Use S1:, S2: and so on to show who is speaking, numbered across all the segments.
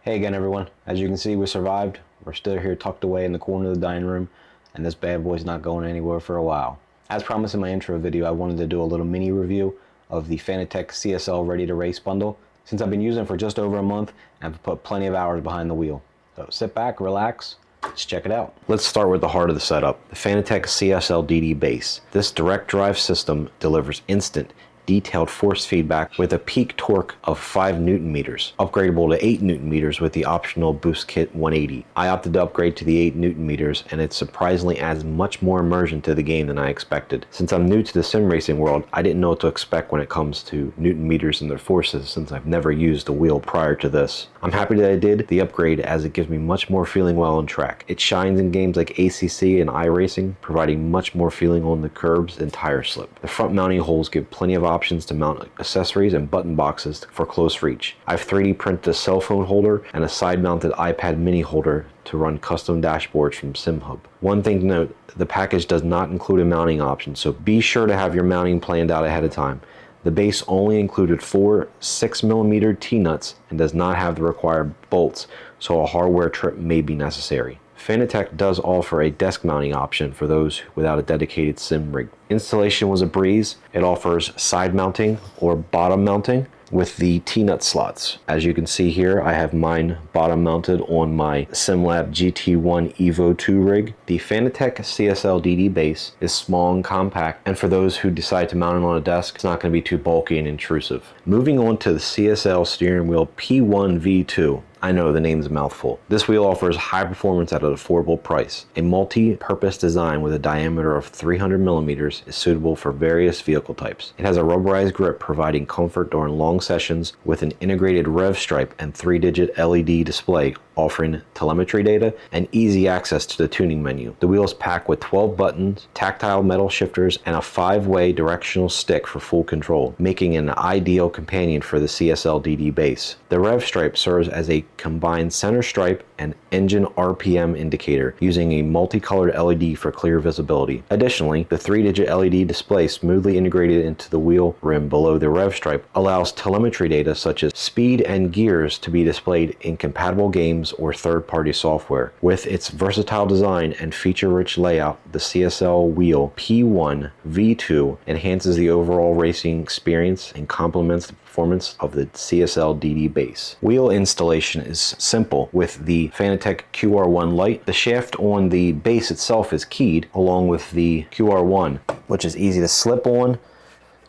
S1: Hey again everyone, as you can see we survived. We're still here tucked away in the corner of the dining room, and this bad boy's not going anywhere for a while. As promised in my intro video, I wanted to do a little mini review of the Fanatec CSL Ready2Race bundle, since I've been using it for just over a month and I've put plenty of hours behind the wheel. So sit back, relax, let's check it out. Let's start with the heart of the setup, the Fanatec CSL DD base. This direct drive system delivers instant detailed force feedback with a peak torque of 5 Newton meters, upgradable to 8 Newton meters with the optional Boost Kit 180. I opted to upgrade to the 8 Newton meters, and it surprisingly adds much more immersion to the game than I expected. Since I'm new to the sim racing world, I didn't know what to expect when it comes to Newton meters and their forces, since I've never used a wheel prior to this. I'm happy that I did the upgrade, as it gives me much more feeling while on track. It shines in games like ACC and iRacing, providing much more feeling on the curbs and tire slip. The front mounting holes give plenty of options to mount accessories and button boxes for close reach. I've 3D printed a cell phone holder and a side mounted iPad mini holder to run custom dashboards from SimHub. One thing to note, the package does not include a mounting option, so be sure to have your mounting planned out ahead of time. The base only included 4 6mm T-nuts and does not have the required bolts, so a hardware trip may be necessary. Fanatec does offer a desk mounting option for those without a dedicated sim rig. Installation was a breeze. It offers side mounting or bottom mounting with the T-nut slots. As you can see here, I have mine bottom mounted on my SimLab GT1 Evo 2 rig. The Fanatec CSL DD base is small and compact, and for those who decide to mount it on a desk, it's not going to be too bulky and intrusive. Moving on to the CSL steering wheel P1 V2. I know the name's a mouthful. This wheel offers high performance at an affordable price. A multi-purpose design with a diameter of 300mm is suitable for various vehicle types. It has a rubberized grip, providing comfort during long sessions, with an integrated rev stripe and 3-digit LED display offering telemetry data and easy access to the tuning menu. The wheel is packed with 12 buttons, tactile metal shifters, and a 5-way directional stick for full control, making it an ideal companion for the CSL DD base. The rev stripe serves as a combined center stripe and engine RPM indicator, using a multicolored LED for clear visibility. Additionally, the 3-digit LED display smoothly integrated into the wheel rim below the rev stripe allows telemetry data such as speed and gears to be displayed in compatible games or third-party software. With its versatile design and feature-rich layout, the CSL wheel P1 V2 enhances the overall racing experience and complements the performance of the CSL DD base. Wheel installation is simple with the Fanatec QR1 light. The shaft on the base itself is keyed along with the QR1, which is easy to slip on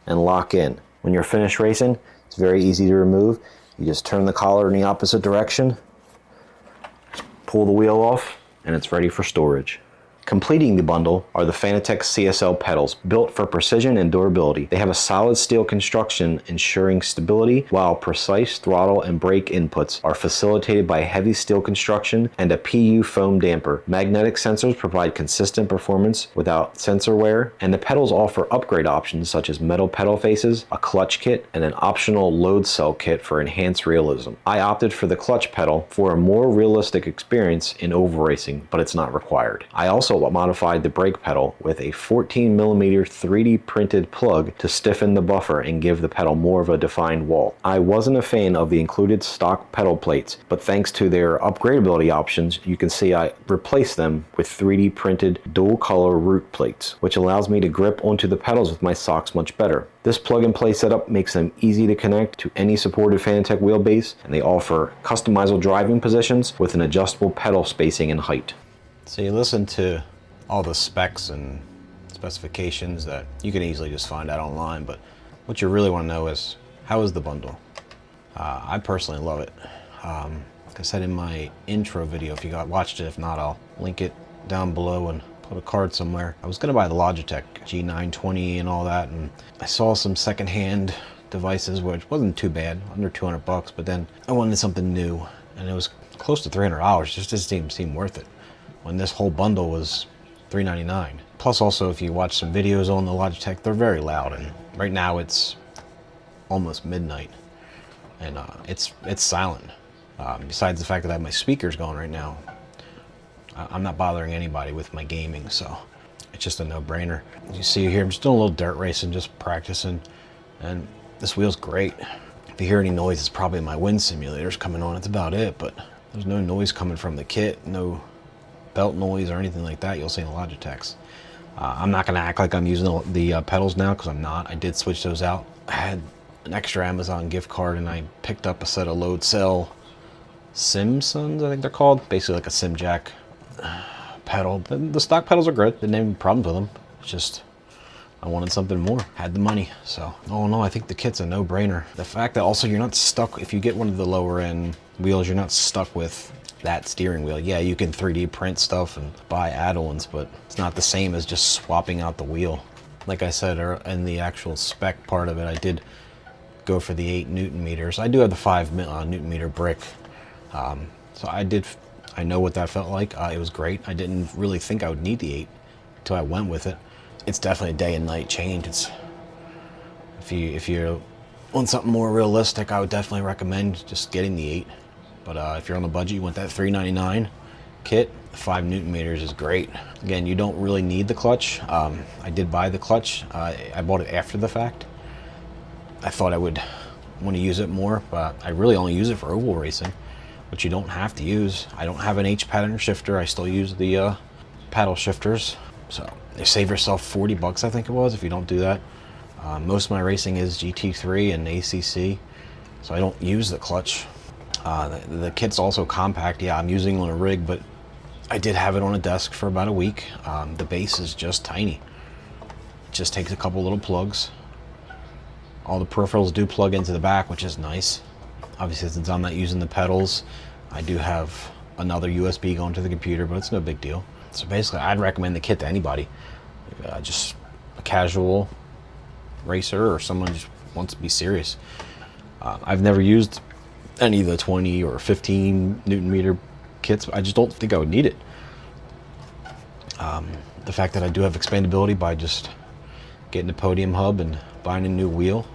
S1: and lock in. When you're finished racing, it's very easy to remove. You just turn the collar in the opposite direction, pull the wheel off, and it's ready for storage. Completing the bundle are the Fanatec CSL pedals, built for precision and durability. They have a solid steel construction ensuring stability, while precise throttle and brake inputs are facilitated by heavy steel construction and a PU foam damper. Magnetic sensors provide consistent performance without sensor wear, and the pedals offer upgrade options such as metal pedal faces, a clutch kit, and an optional load cell kit for enhanced realism. I opted for the clutch pedal for a more realistic experience in oval racing, but it's not required. I also modified the brake pedal with a 14mm 3D printed plug to stiffen the buffer and give the pedal more of a defined wall. I wasn't a fan of the included stock pedal plates, but thanks to their upgradability options, you can see I replaced them with 3D printed dual color root plates, which allows me to grip onto the pedals with my socks much better. This plug-and-play setup makes them easy to connect to any supported Fanatec wheelbase, and they offer customizable driving positions with an adjustable pedal spacing and height. So you listen to all the specs and specifications that you can easily just find out online, but what you really want to know is, how is the bundle? I personally love it. Like I said in my intro video, if you watched it, if not, I'll link it down below and put a card somewhere. I was going to buy the Logitech G920 and all that, and I saw some secondhand devices, which wasn't too bad, under 200 bucks, but then I wanted something new, and it was close to $300. It just didn't seem worth it when this whole bundle was $399. Plus, also, if you watch some videos on the Logitech, they're very loud, and right now it's almost midnight, and it's silent. Besides the fact that I have my speakers going right now, I'm not bothering anybody with my gaming, so it's just a no-brainer. As you see here, I'm just doing a little dirt racing, just practicing, and this wheel's great. If you hear any noise, it's probably my wind simulators coming on. That's about it, but there's no noise coming from the kit, no belt noise or anything like that you'll see in the Logitechs. I'm not gonna act like I'm using the pedals now, because I'm not. I did switch those out. I had an extra Amazon gift card and I picked up a set of Load Cell Simpsons, I think they're called. Basically like a sim jack pedal. The stock pedals are good. Didn't have any problems with them. It's just I wanted something more. Had the money. So, oh no, I think the kit's a no-brainer. The fact that also you're not stuck, if you get one of the lower end wheels, you're not stuck with that steering wheel. Yeah, you can 3D print stuff and buy add-ons, but it's not the same as just swapping out the wheel. Like I said, in the actual spec part of it, I did go for the 8 Newton meters. I do have the 5 Newton meter brick. So I know what that felt like. It was great. I didn't really think I would need the 8 until I went with it. It's definitely a day and night change. It's, if you want something more realistic, I would definitely recommend just getting the 8. But if you're on the budget, you want that $399 kit, 5 Newton meters is great. Again, you don't really need the clutch. I did buy the clutch. I bought it after the fact. I thought I would want to use it more, but I really only use it for oval racing, which you don't have to use. I don't have an H pattern shifter. I still use the paddle shifters. So you save yourself 40 bucks, I think it was, if you don't do that. Most of my racing is GT3 and ACC, so I don't use the clutch. The kit's also compact. Yeah, I'm using it on a rig, but I did have it on a desk for about a week. The base is just tiny. It just takes a couple little plugs. All the peripherals do plug into the back, which is nice. Obviously, since I'm not using the pedals, I do have another USB going to the computer, but it's no big deal. So basically, I'd recommend the kit to anybody. Just a casual racer or someone who just wants to be serious. I've never used any of the 20 or 15 Newton meter kits. I just don't think I would need it. The fact that I do have expandability by just getting a podium hub and buying a new wheel,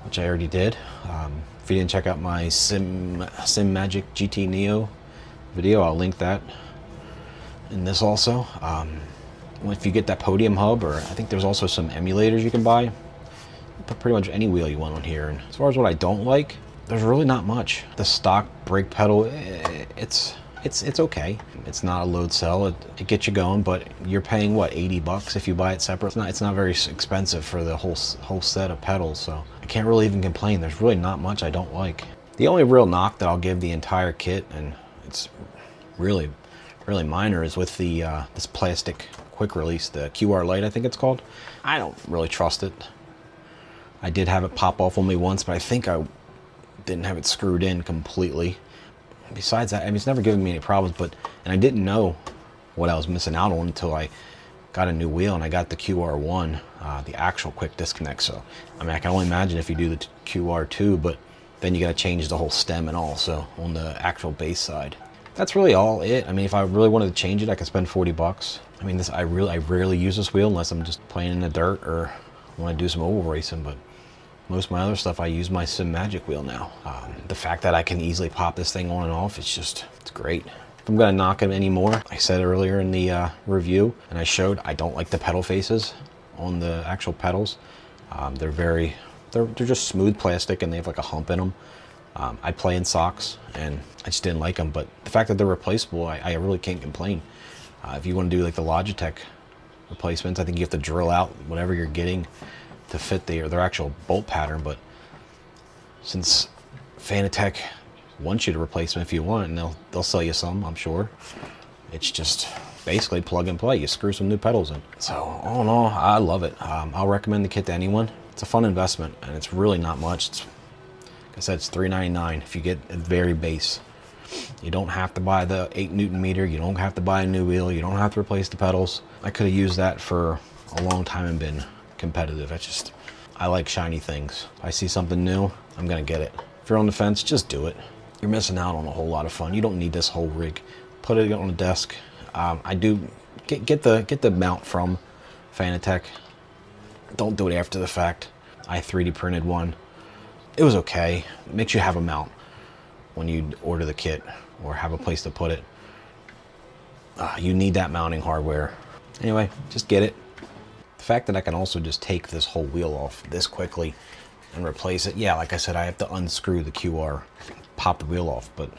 S1: which I already did. If you didn't check out my Sim Magic GT Neo video, I'll link that in this also. If you get that podium hub, or I think there's also some emulators you can buy, you put pretty much any wheel you want on here. And as far as what I don't like, there's really not much. The stock brake pedal, it's okay. It's not a load cell. It gets you going, but you're paying what, 80 bucks if you buy it separate. It's not very expensive for the whole set of pedals, so I can't really even complain. There's really not much I don't like. The only real knock that I'll give the entire kit, and it's really minor, is with the this plastic quick release, the QR Lite, I think it's called. I don't really trust it. I did have it pop off on me once, but I think I didn't have it screwed in completely. Besides that, I mean, it's never given me any problems, and I didn't know what I was missing out on until I got a new wheel and I got the QR1, the actual quick disconnect. So, I mean, I can only imagine if you do the QR2, but then you got to change the whole stem and all, so on the actual base side. That's really all it. I mean, if I really wanted to change it, I could spend 40 bucks. I mean, I rarely use this wheel unless I'm just playing in the dirt or want to do some oval racing, but most of my other stuff, I use my Sim Magic wheel now. The fact that I can easily pop this thing on and off, it's great. If I'm gonna knock it anymore, I said earlier in the review, and I showed, I don't like the pedal faces on the actual pedals. They're just smooth plastic and they have like a hump in them. I play in socks and I just didn't like them, but the fact that they're replaceable, I really can't complain. If you want to do like the Logitech replacements, I think you have to drill out whatever you're getting to fit their actual bolt pattern, but since Fanatec wants you to replace them if you want, and they'll sell you some, I'm sure. It's just basically plug and play. You screw some new pedals in. So all in all, I love it. I'll recommend the kit to anyone. It's a fun investment, and it's really not much. Like I said, it's $399 if you get a very base. You don't have to buy the 8 Newton meter. You don't have to buy a new wheel. You don't have to replace the pedals. I could have used that for a long time and been competitive. I like shiny things. If I see something new, I'm gonna get it. If you're on the fence, just do it. You're missing out on a whole lot of fun. You don't need this whole rig. Put it on a desk. I do get the mount from Fanatec. Don't do it after the fact. I 3D printed one. It was okay. It makes you have a mount when you order the kit or have a place to put it. You need that mounting hardware. Anyway, just get it. The fact that I can also just take this whole wheel off this quickly and replace it. Yeah, like I said, I have to unscrew the QR, pop the wheel off, but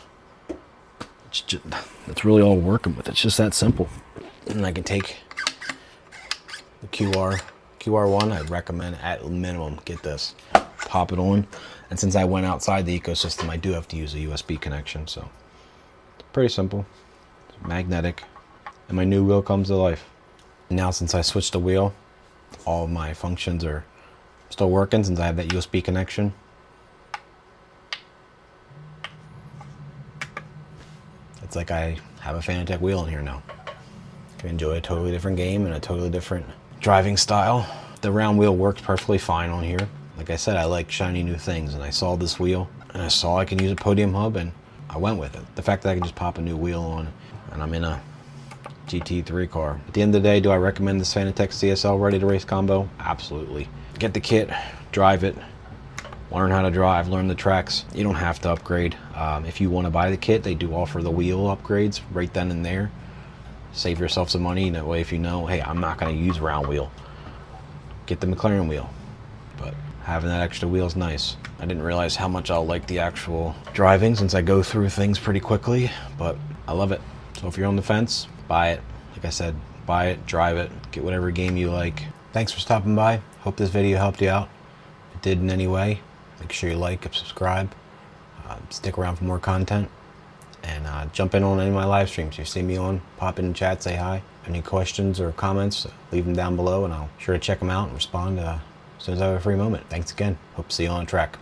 S1: it's really all we're working with. It's just that simple. And I can take the QR1. I'd recommend at minimum get this, pop it on. And since I went outside the ecosystem, I do have to use a USB connection, so it's pretty simple. It's magnetic, and my new wheel comes to life. Now since I switched the wheel, all of my functions are still working since I have that USB connection. It's like I have a Fanatec wheel in here now. I can enjoy a totally different game and a totally different driving style. The round wheel works perfectly fine on here. Like I said, I like shiny new things, and I saw this wheel and I saw I can use a podium hub, and I went with it. The fact that I can just pop a new wheel on and I'm in a GT3 car. At the end of the day, do I recommend this Fanatec CSL Ready2Race combo? Absolutely. Get the kit, drive it, learn how to drive, learn the tracks. You don't have to upgrade. If you want to buy the kit, they do offer the wheel upgrades right then and there. Save yourself some money. That way, if you know, hey, I'm not going to use round wheel, get the McLaren wheel. But having that extra wheel is nice. I didn't realize how much I'll like the actual driving since I go through things pretty quickly, but I love it. So if you're on the fence, buy it. Like I said, buy it, drive it, get whatever game you like. Thanks for stopping by. Hope this video helped you out. If it did in any way, make sure you like and subscribe. Stick around for more content. And jump in on any of my live streams. You see me on, pop in the chat, say hi. Any questions or comments, leave them down below, and I'll sure to check them out and respond as soon as I have a free moment. Thanks again. Hope to see you on the track.